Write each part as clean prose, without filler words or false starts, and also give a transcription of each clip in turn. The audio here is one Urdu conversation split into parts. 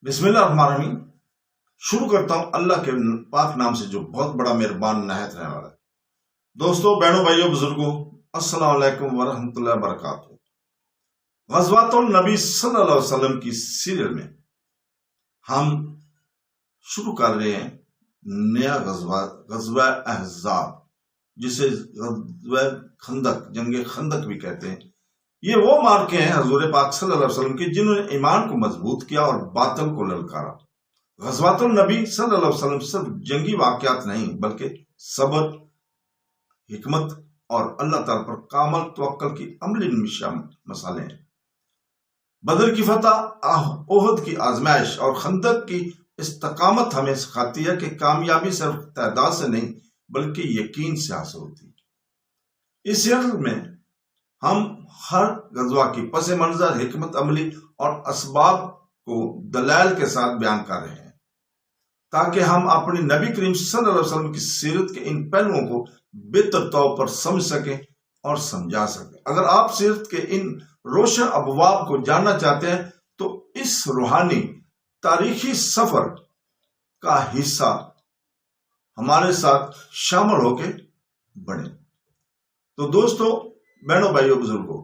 بسم اللہ الرحمن الرحیم۔ شروع کرتا ہوں اللہ کے پاک نام سے جو بہت بڑا مہربان نہایت رہنے والا ہے۔ دوستو، بہنوں، بھائیوں، بزرگوں، السلام علیکم ورحمۃ اللہ وبرکاتہ۔ غزوات النبی صلی اللہ علیہ وسلم کی سیریل میں ہم شروع کر رہے ہیں نیا غزوہ احزاب، جسے غزوہ خندق، جنگ خندق بھی کہتے ہیں۔ یہ وہ مارکے ہیں حضور پاک صلی اللہ علیہ وسلم کے جنہوں نے ایمان کو مضبوط کیا اور باطل کو للکارا۔ غزوات النبی صلی اللہ علیہ وسلم صرف جنگی واقعات نہیں بلکہ صبر، حکمت اور اللہ تعالیٰ پر کامل توکل کی عملی مثالیں ہیں۔ بدر کی فتح، احد کی آزمائش اور خندق کی استقامت ہمیں سکھاتی ہے کہ کامیابی صرف تعداد سے نہیں بلکہ یقین سے حاصل ہوتی ہے۔ اس سیریل میں ہم ہر غزوہ کی پس منظر، حکمت عملی اور اسباب کو دلائل کے ساتھ بیان کر رہے ہیں تاکہ ہم اپنی نبی کریم صلی اللہ علیہ وسلم کی سیرت کے ان پہلوؤں کو بہتر طور پر سمجھ سکیں اور سمجھا سکیں۔ اگر آپ سیرت کے ان روشن ابواب کو جاننا چاہتے ہیں تو اس روحانی تاریخی سفر کا حصہ ہمارے ساتھ شامل ہو کے بڑھیں۔ تو دوستو، بہنوں، بھائیوں، بزرگوں،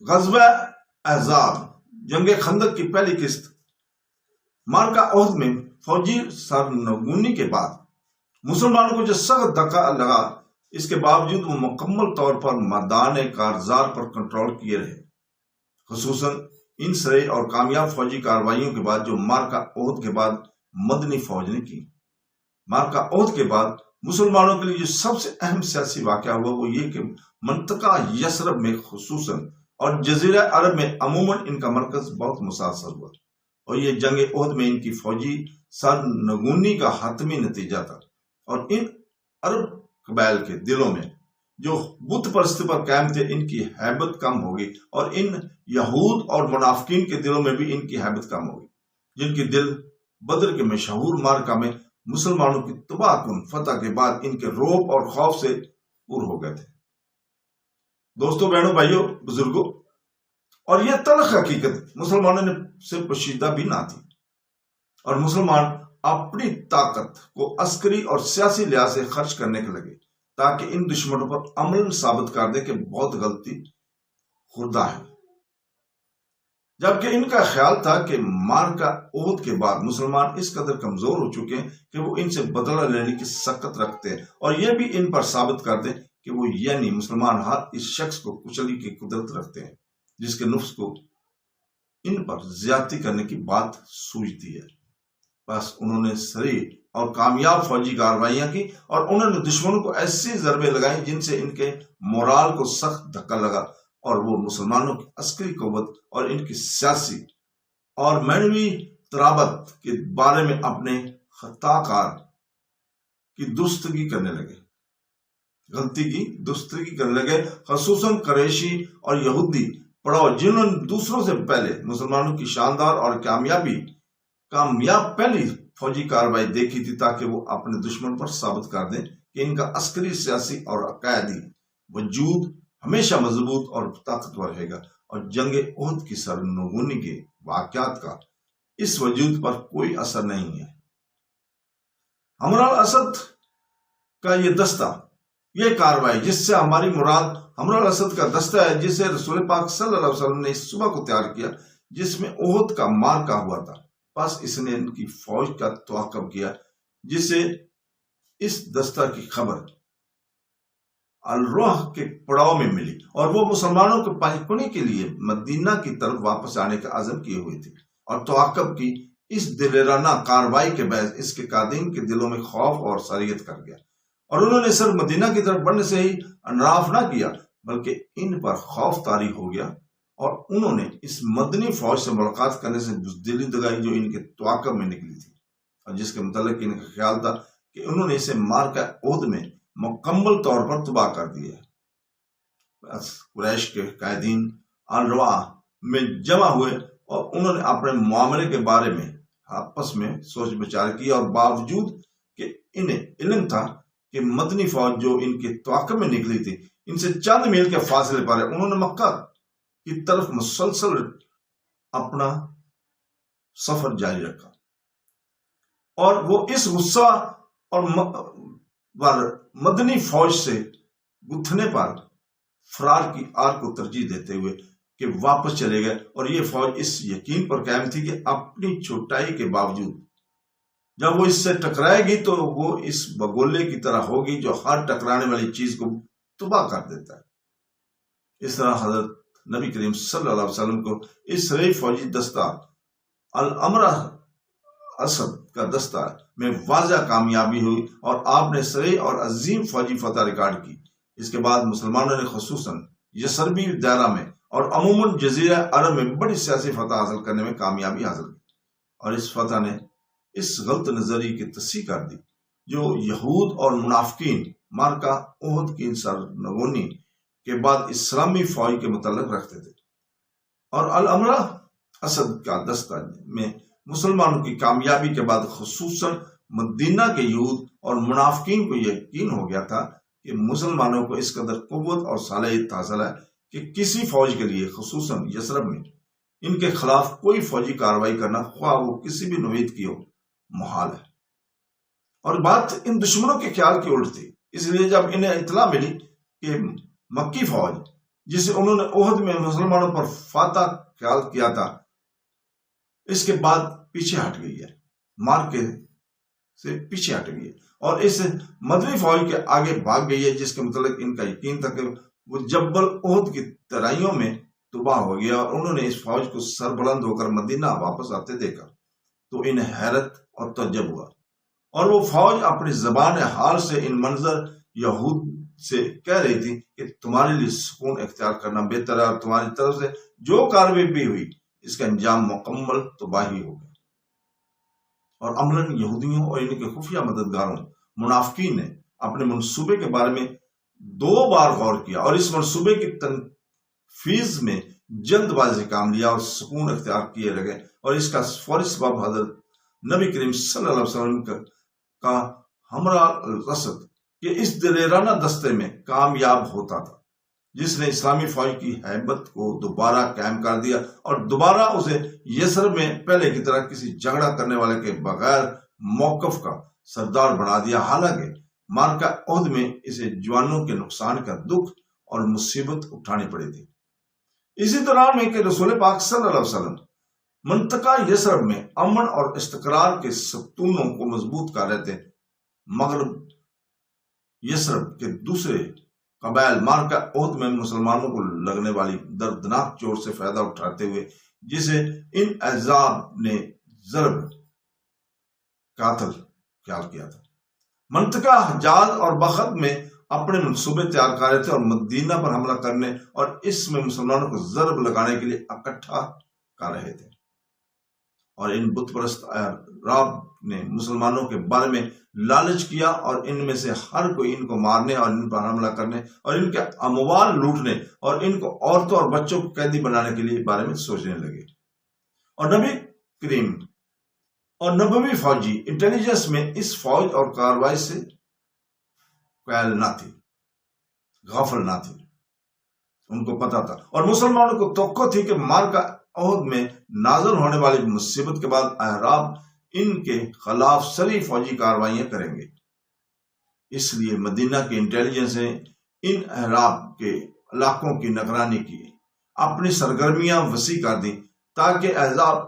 غزوہ احزاب، جنگ خندق کی پہلی قسط، مارکہ احد میں فوجی سرنگونی کے بعد مسلمانوں کو جو سخت دھکا لگا، اس کے باوجود وہ مکمل طور پر میدان کارزار پر کنٹرول کیے رہے، خصوصاً ان سرے اور کامیاب فوجی کارروائیوں کے بعد جو مارکہ احد کے بعد مدنی فوج نے کی۔ مارکہ احد کے بعد مسلمانوں کے لیے جو سب سے اہم سیاسی واقعہ ہوا وہ یہ کہ منطقہ یثرب میں خصوصاً اور جزیرہ عرب میں عموماً ان کا مرکز بہت متاثر ہوا، اور یہ جنگ احد میں ان کی فوجی سرنگونی کا حتمی نتیجہ تھا، اور ان عرب قبائل کے دلوں میں جو بت پرستی پر قائم تھے ان کی ہیبت کم ہوگی، اور ان یہود اور منافقین کے دلوں میں بھی ان کی ہیبت کم ہوگی، جن کے دل بدر کے مشہور مارکہ میں مسلمانوں کی تباہ کن فتح کے بعد ان کے رعب اور خوف سے پور ہو گئے تھے۔ دوستو، بہنوں، بھائیوں، بزرگوں، اور یہ تلخ حقیقت مسلمانوں نے سے پوشیدہ بھی نہ تھی، اور مسلمان اپنی طاقت کو عسکری اور سیاسی لحاظ سے خرچ کرنے کے لگے تاکہ ان دشمنوں پر عملاً ثابت کر دے کہ بہت غلطی خوردہ ہے، جبکہ ان کا خیال تھا کہ مارکہ احد کے بعد مسلمان اس قدر کمزور ہو چکے ہیں کہ وہ ان سے بدلہ لینے کی سخت رکھتے ہیں، اور یہ بھی ان پر ثابت کر دیں کہ وہ یعنی مسلمان ہر اس شخص کو کچلنے کی قدرت رکھتے ہیں جس کے نفس کو ان پر زیادتی کرنے کی بات سوچتی ہے۔ بس انہوں نے سریع اور کامیاب فوجی کارروائیاں کی، اور انہوں نے دشمنوں کو ایسی ضربیں لگائیں جن سے ان کے مورال کو سخت دھکا لگا، اور وہ مسلمانوں کی عسکری قوت اور ان کی سیاسی اور معنوی ترابط کے بارے میں اپنے خطا کار کی درستگی کرنے لگے، غلطی کی درستگی کرنے لگے، خصوصاً قریشی اور یہودی پڑاؤ جنہوں نے دوسروں سے پہلے مسلمانوں کی شاندار اور کامیاب پہلی فوجی کارروائی دیکھی تھی تاکہ وہ اپنے دشمن پر ثابت کر دیں کہ ان کا عسکری، سیاسی اور عقائدی وجود ہمیشہ مضبوط اور طاقتور رہے گا، اور جنگ احد کی سرنگونی کے واقعات کا اس وجود پر کوئی اثر نہیں ہے۔ ہمراہ الاسد کا یہ دستہ، یہ کارروائی جس سے ہماری مراد ہمراہ الاسد کا دستہ ہے جسے رسول پاک صلی اللہ علیہ وسلم نے اس صبح کو تیار کیا جس میں احد کا مارکہ ہوا تھا، بس اس نے ان کی فوج کا تعاقب کیا جسے اس دستہ کی خبر الروح کے پڑاؤ میں ملی، اور وہ مسلمانوں کو پہنچنے کے لیے مدینہ کی طرف واپس آنے کا عزم کیے ہوئے تھے، اور تعاقب کی اس دلیرانہ کارروائی کے باعث اس کے قائدین کے دلوں میں خوف اور سریت کر گیا، اور انہوں نے صرف مدینہ کی طرف بڑھنے سے ہی انراف نہ کیا بلکہ ان پر خوف طاری ہو گیا، اور انہوں نے اس مدنی فوج سے ملاقات کرنے سے بزدلی دگائی جو ان کے تعاقب میں نکلی تھی، اور جس کے متعلق ان کا خیال تھا کہ انہوں نے اسے مارکہ احد میں مکمل طور پر تباہ کر دیا ہے۔ بس قریش کے قائدین الرواح میں جمع ہوئے، اور انہوں نے اپنے معاملے کے بارے میں آپس میں سوچ بچار کی، اور باوجود کہ انہیں علم تھا کہ مدنی فوج جو ان کے تعاقب میں نکلی تھی ان سے چند میل کے فاصلے پر ہے، انہوں نے مکہ کی طرف مسلسل اپنا سفر جاری رکھا، اور وہ اس غصہ اور مدنی فوج سے گتھنے پر فرار کی آر کو ترجیح دیتے ہوئے کہ واپس چلے گئے، اور یہ فوج اس یقین پر قائم تھی کہ اپنی چھوٹائی کے باوجود جب وہ اس سے ٹکرائے گی تو وہ اس بگولے کی طرح ہوگی جو ہر ٹکرانے والی چیز کو تباہ کر دیتا ہے۔ اس طرح حضرت نبی کریم صلی اللہ علیہ وسلم کو اس رئی فوجی دستہ الامرہ اسد کا دستہ میں واضح کامیابی ہوئی، اور آپ نے سریع اور عظیم فوجی فتح ریکارڈ کی۔ اس کے بعد مسلمانوں نے خصوصاً یسربی دائرہ میں اور عموماً جزیرہ عرب میں بڑی سیاسی فتح حاصل کرنے میں کامیابی حاصل کی، اور اس فتح نے اس غلط نظریے کی تصحیح کر دی جو یہود اور منافقین مارکہ احد کی سرنگونی کے بعد اسلامی فوج کے متعلق رکھتے تھے، اور الامرہ اسد کا دستہ میں مسلمانوں کی کامیابی کے بعد خصوصاً مدینہ کے یہود اور منافقین کو یقین ہو گیا تھا کہ مسلمانوں کو اس قدر قوت اور صلاحیت حاصل ہے کہ کسی فوج کے لیے خصوصاً یثرب میں ان کے خلاف کوئی فوجی کارروائی کرنا خواہ وہ کسی بھی نوعیت کی ہو محال ہے۔ اور بات ان دشمنوں کے خیال کی الٹ تھی، اس لیے جب انہیں اطلاع ملی کہ مکی فوج جسے انہوں نے احد میں مسلمانوں پر فاتح خیال کیا تھا اس کے بعد پیچھے ہٹ گئی ہے، مارکے سے پیچھے ہٹ گئی ہے اور اس مدنی فوج کے آگے بھاگ گئی ہے، جس کے متعلق ان کا یقین تھا کہ وہ جبل احد کی ترائیوں میں تباہ ہو گیا، اور انہوں نے اس فوج کو سربلند ہو کر مدینہ واپس آتے دیکھا تو انہیں حیرت اور تعجب ہوا، اور وہ فوج اپنی زبان حال سے ان منظر یہود سے کہہ رہی تھی کہ تمہارے لیے سکون اختیار کرنا بہتر ہے، اور تمہاری طرف سے جو کارروائی بھی ہوئی اس کا انجام مکمل تباہی ہو گیا۔ اور عملاً یہودیوں اور ان کے خفیہ مددگاروں منافقین نے اپنے منصوبے کے بارے میں 2 بار غور کیا، اور اس منصوبے کی تنفیذ میں جلد بازی کام لیا اور سکون اختیار کیے رہ گئے، اور اس کا فوری سبب حضرت نبی کریم صلی اللہ علیہ وسلم کا ہمراہ الاسد کہ اس دلیرانہ دستے میں کامیاب ہوتا تھا، جس نے اسلامی فوج کی ہیبت کو دوبارہ قائم کر دیا اور دوبارہ اسے یثرب میں پہلے کی طرح کسی جھگڑا کرنے والے کے بغیر موقف کا سردار بنا دیا، حالانکہ مارکہ احد میں اسے جوانوں کے نقصان کا دکھ اور مصیبت اٹھانی پڑی تھی۔ اسی دوران میں کہ رسول پاک صلی اللہ علیہ وسلم منطقہ یثرب میں امن اور استقرار کے ستونوں کو مضبوط کر رہے تھے، مغرب یثرب کے دوسرے قبائل مارکہ احد میں مسلمانوں کو لگنے والی دردناک چوٹ سے فائدہ اٹھاتے ہوئے، جسے ان احزاب نے ضرب قاتل خیال کیا تھا، منطقہ حجاز اور بخت میں اپنے منصوبے تیار کر رہے تھے اور مدینہ پر حملہ کرنے اور اس میں مسلمانوں کو ضرب لگانے کے لیے اکٹھا کر رہے تھے، اور ان بت پرست احزاب نے مسلمانوں کے بارے میں لالچ کیا، اور ان میں سے ہر کوئی ان کو مارنے اور ان پر حملہ کرنے اور ان کے اموال لوٹنے اور ان کو عورتوں اور بچوں کو قیدی بنانے کے لیے بارے میں سوچنے لگے۔ اور نبی کریم اور نبوی فوجی انٹیلیجنس میں اس فوج اور کارروائی سے قائل نہ تھی، غافل نہ تھی، ان کو پتا تھا، اور مسلمانوں کو توقع تھی کہ مارکہ احد میں نازل ہونے والی مصیبت کے بعد احزاب ان کے خلاف سری فوجی کارروائیاں کریں گے۔ اس لیے مدینہ کی انٹیلیجنس نے ان احزاب کے علاقوں کی نگرانی کی، اپنی سرگرمیاں وسیع کر دی تاکہ احزاب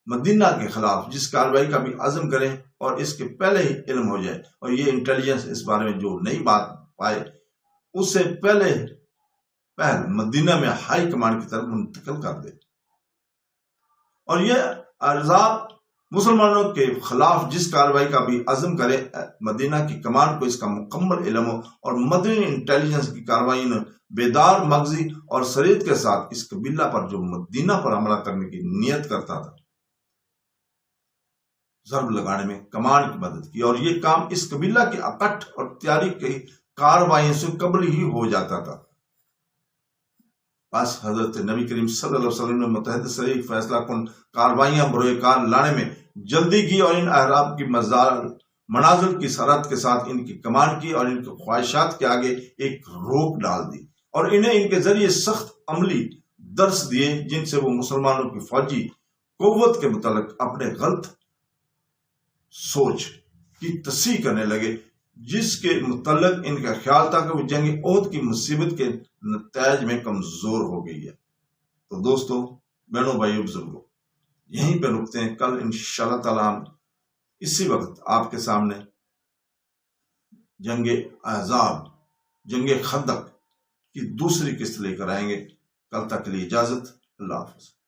مدینہ کے خلاف جس کارروائی کا بھی عزم کریں اور اس کے پہلے ہی علم ہو جائے، اور یہ انٹیلیجنس اس بارے میں جو نئی بات پائے اس سے پہل مدینہ میں ہائی کمانڈ کی طرف منتقل کر دے، اور یہ احزاب مسلمانوں کے خلاف جس کارروائی کا بھی عزم کرے، مدینہ کی کمانڈ کو اس کا مکمل علم ہو، اور مدنی انٹیلیجنس کی کارروائی نے بیدار مغزی اور سریت کے ساتھ اس قبیلہ پر جو مدینہ پر حملہ کرنے کی نیت کرتا تھا ضرب لگانے میں کمانڈ کی مدد کی، اور یہ کام اس قبیلہ کی اکٹھ اور تیاری کی کارروائیوں سے قبل ہی ہو جاتا تھا۔ بس حضرت نبی کریم صلی اللہ علیہ وسلم نے متحد سریع فیصلہ کن کارروائیاں بروئے کار لانے میں جلدی کی، اور ان احزاب کی منازل کی سرحد کے ساتھ ان کی کمانڈ کی اور ان کی خواہشات کے آگے ایک روک ڈال دی، اور انہیں ان کے ذریعے سخت عملی درس دیے جن سے وہ مسلمانوں کی فوجی قوت کے متعلق اپنے غلط سوچ کی تصحیح کرنے لگے، جس کے متعلق ان کا خیال تھا کہ وہ جنگ احد کی مصیبت کے نتائج میں کمزور ہو گئی ہے۔ تو دوستو، بہنوں، بھائیوں، بزرگوں، یہیں پہ رکتے ہیں۔ کل انشاءاللہ تعالیٰ ہم اسی وقت آپ کے سامنے جنگ احزاب، جنگ خندق کی دوسری قسط لے کر آئیں گے۔ کل تک کے لیے اجازت، اللہ حافظ۔